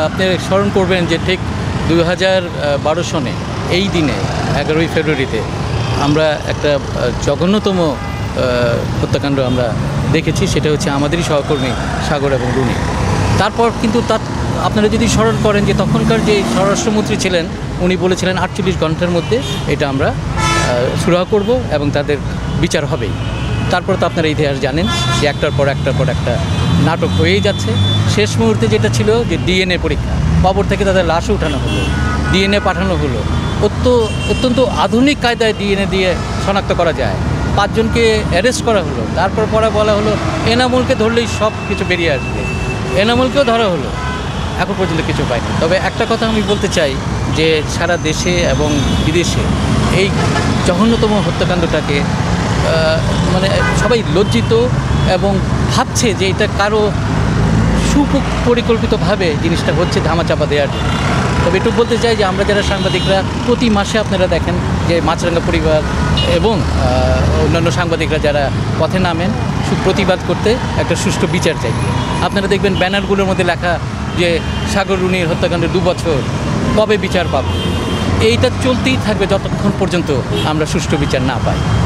আপনি স্মরণ করবেন যে ঠিক 2012 সনে এই দিনে 11ই ফেব্রুয়ারিতে আমরা একটা জঘন্যতম হত্যাকাণ্ড আমরা দেখেছি। সেটা হচ্ছে আমাদেরই সহকর্মী সাগর এবং রুনি। তারপর কিন্তু আপনারা যদি স্মরণ করেন যে তখনকার যে স্বরাষ্ট্রমন্ত্রী ছিলেন উনি বলেছিলেন 48 ঘন্টার মধ্যে এটা আমরা সুরাহা করব এবং তাদের বিচার হবেই। তারপর তো আপনারা ইতিহাস জানেন যে একটার পর একটা নাটক হয়েই যাচ্ছে। শেষ মুহূর্তে যেটা ছিল যে ডিএনএ পরীক্ষা, কবর থেকে তাদের লাশও উঠানো হলো, ডিএনএ পাঠানো হলো। অত্যন্ত আধুনিক কায়দায় ডিএনএ দিয়ে শনাক্ত করা যায়। 5 জনকে অ্যারেস্ট করা হলো। তারপর বলা হলো এনামুলকে ধরলেই সব কিছু বেরিয়ে আসবে। এনামুলকেও ধরা হলো, এখন পর্যন্ত কিছু পাইনি। তবে একটা কথা আমি বলতে চাই যে সারা দেশে এবং বিদেশে এই জঘন্যতম হত্যাকাণ্ডটাকে মানে সবাই লজ্জিত এবং ভাবছে যে এটা কারো সুপরিকল্পিতভাবে জিনিসটা হচ্ছে ধামাচাপা দেওয়ার জন্য। তবে একটু বলতে চাই যে আমরা যারা সাংবাদিকরা প্রতি মাসে আপনারা দেখেন যে মাছরাঙ্গা পরিবার এবং অন্যান্য সাংবাদিকরা যারা পথে নামেন প্রতিবাদ করতে একটা সুষ্ঠু বিচার চাই। আপনারা দেখবেন ব্যানারগুলোর মধ্যে লেখা যে সাগর রুনির হত্যাকাণ্ডের 2 বছর, কবে বিচার পাব। এইটা চলতেই থাকবে যতক্ষণ পর্যন্ত আমরা সুষ্ঠু বিচার না পাই।